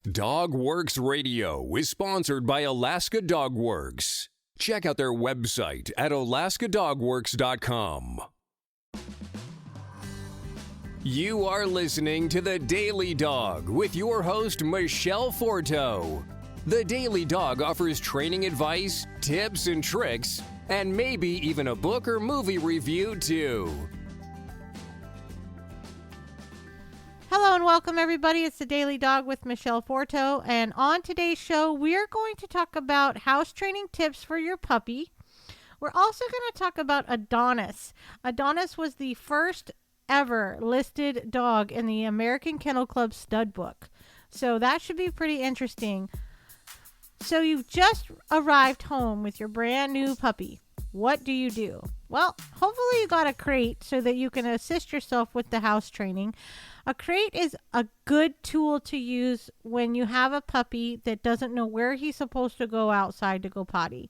Dog Works Radio is sponsored by Alaska Dog Works. Check out their website at alaskadogworks.com. You are listening to The Daily Dog with your host, Michele Forto. The Daily Dog offers training advice, tips and tricks, and maybe even a book or movie review, too. Hello and welcome, everybody. It's The Daily Dog with Michele Forto. And on today's show, we're going to talk about house training tips for your puppy. We're also going to talk about Adonis. Adonis was the first ever listed dog in the American Kennel Club stud book. So that should be pretty interesting. So you've just arrived home with your brand new puppy. What do you do? Well, hopefully you got a crate so that you can assist yourself with the house training. A crate is a good tool to use when you have a puppy that doesn't know where he's supposed to go outside to go potty.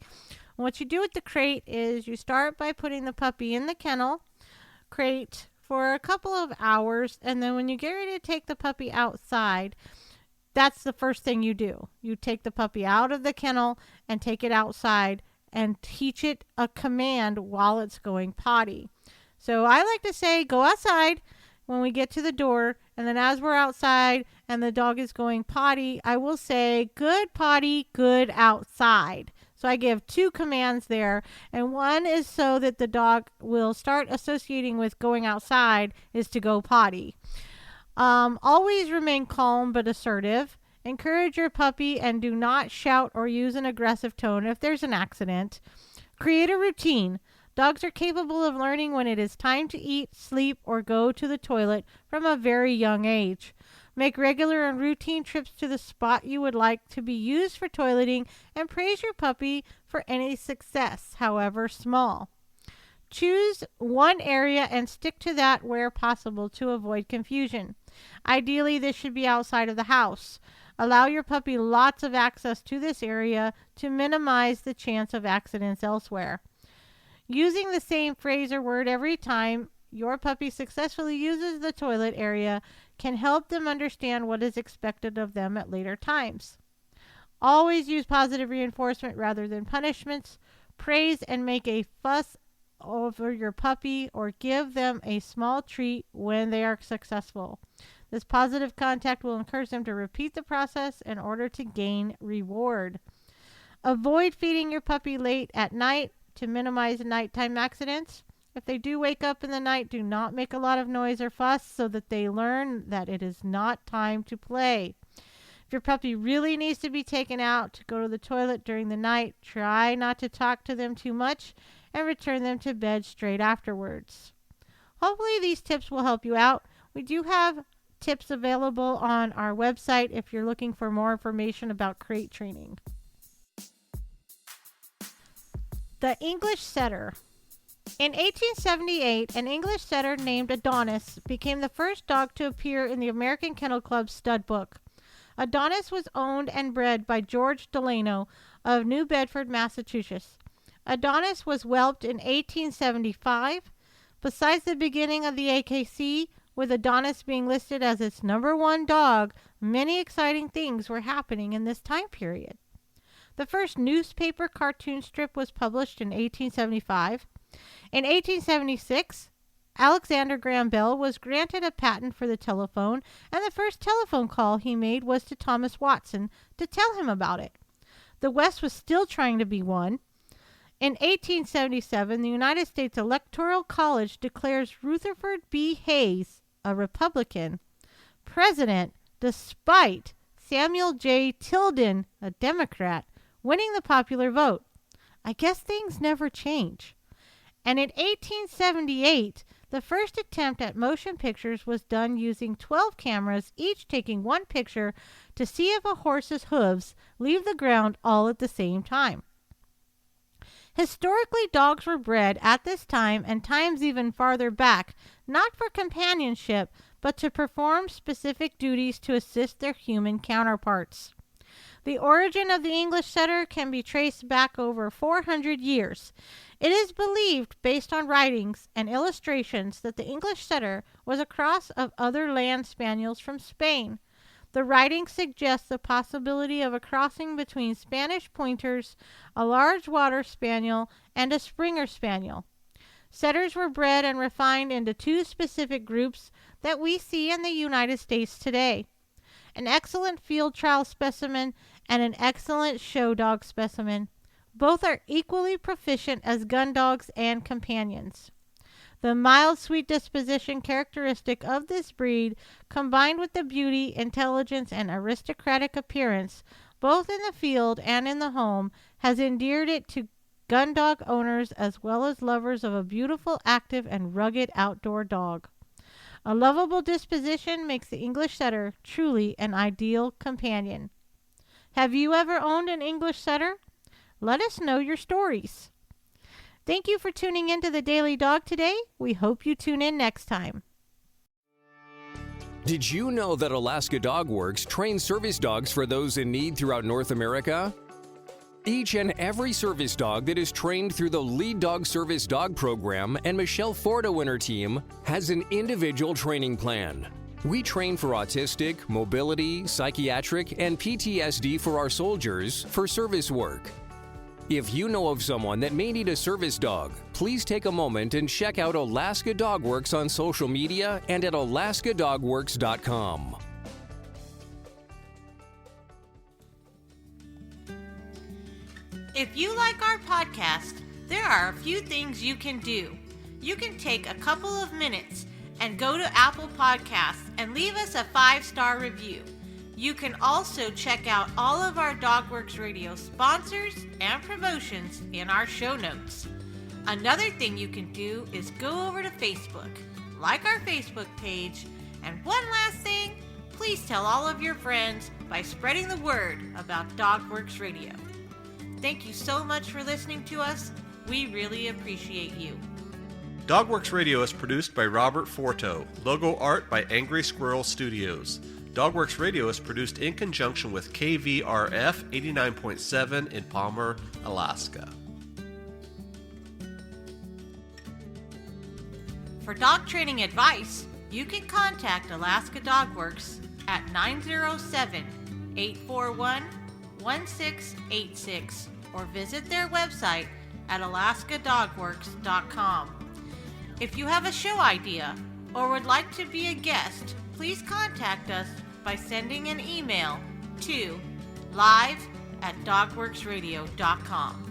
What you do with the crate is you start by putting the puppy in the kennel crate for a couple of hours, and then when you get ready to take the puppy outside, that's the first thing you do. You take the puppy out of the kennel and take it outside and teach it a command while it's going potty. So I like to say, go outside when we get to the door, and then as we're outside and the dog is going potty, I will say, good potty, good outside. So I give two commands there, and one is so that the dog will start associating with going outside is to go potty. Always remain calm but assertive. Encourage your puppy and do not shout or use an aggressive tone if there's an accident. Create a routine. Dogs are capable of learning when it is time to eat, sleep, or go to the toilet from a very young age. Make regular and routine trips to the spot you would like to be used for toileting and praise your puppy for any success, however small. Choose one area and stick to that where possible to avoid confusion. Ideally, this should be outside of the house. Allow your puppy lots of access to this area to minimize the chance of accidents elsewhere. Using the same phrase or word every time your puppy successfully uses the toilet area can help them understand what is expected of them at later times. Always use positive reinforcement rather than punishments. Praise and make a fuss over your puppy or give them a small treat when they are successful. This positive contact will encourage them to repeat the process in order to gain reward. Avoid feeding your puppy late at night to minimize nighttime accidents. If they do wake up in the night, do not make a lot of noise or fuss so that they learn that it is not time to play. If your puppy really needs to be taken out to go to the toilet during the night, try not to talk to them too much and return them to bed straight afterwards. Hopefully these tips will help you out. We do have tips available on our website if you're looking for more information about crate training. The English Setter. In 1878, an English setter named Adonis became the first dog to appear in the American Kennel Club stud book. Adonis was owned and bred by George Delano of New Bedford, Massachusetts. Adonis was whelped in 1875. Besides the beginning of the AKC, with Adonis being listed as its #1 dog, many exciting things were happening in this time period. The first newspaper cartoon strip was published in 1875. In 1876, Alexander Graham Bell was granted a patent for the telephone, and the first telephone call he made was to Thomas Watson to tell him about it. The West was still trying to be won. In 1877, the United States Electoral College declares Rutherford B. Hayes, a Republican, president, despite Samuel J. Tilden, a Democrat, winning the popular vote. I guess things never change. And in 1878, the first attempt at motion pictures was done using 12 cameras, each taking one picture to see if a horse's hooves leave the ground all at the same time. Historically, dogs were bred at this time and times even farther back, not for companionship, but to perform specific duties to assist their human counterparts. The origin of the English setter can be traced back over 400 years. It is believed, based on writings and illustrations, that the English setter was a cross of other land spaniels from Spain. The writing suggests the possibility of a crossing between Spanish pointers, a large water spaniel, and a Springer spaniel. Setters were bred and refined into two specific groups that we see in the United States today: an excellent field trial specimen and an excellent show dog specimen. Both are equally proficient as gun dogs and companions. The mild, sweet disposition characteristic of this breed, combined with the beauty, intelligence, and aristocratic appearance, both in the field and in the home, has endeared it to gun dog owners as well as lovers of a beautiful, active, and rugged outdoor dog. A lovable disposition makes the English Setter truly an ideal companion. Have you ever owned an English Setter? Let us know your stories. Thank you for tuning in to the Daily Dog today. We hope you tune in next time. Did you know that Alaska Dog Works trains service dogs for those in need throughout North America? Each and every service dog that is trained through the Lead Dog Service Dog Program and Michele Forto and her team has an individual training plan. We train for autistic, mobility, psychiatric, and PTSD for our soldiers for service work. If you know of someone that may need a service dog, please take a moment and check out Alaska Dog Works on social media and at alaskadogworks.com. If you like our podcast, there are a few things you can do. You can take a couple of minutes and go to Apple Podcasts and leave us a 5-star review. You can also check out all of our DogWorks Radio sponsors and promotions in our show notes. Another thing you can do is go over to Facebook, like our Facebook page, and one last thing, please tell all of your friends by spreading the word about DogWorks Radio. Thank you so much for listening to us. We really appreciate you. DogWorks Radio is produced by Robert Forto. Logo art by Angry Squirrel Studios. DogWorks Radio is produced in conjunction with KVRF 89.7 in Palmer, Alaska. For dog training advice, you can contact Alaska Dog Works at 907-841-1686 or visit their website at alaskadogworks.com. If you have a show idea or would like to be a guest, please contact us by sending an email to live@dogworksradio.com.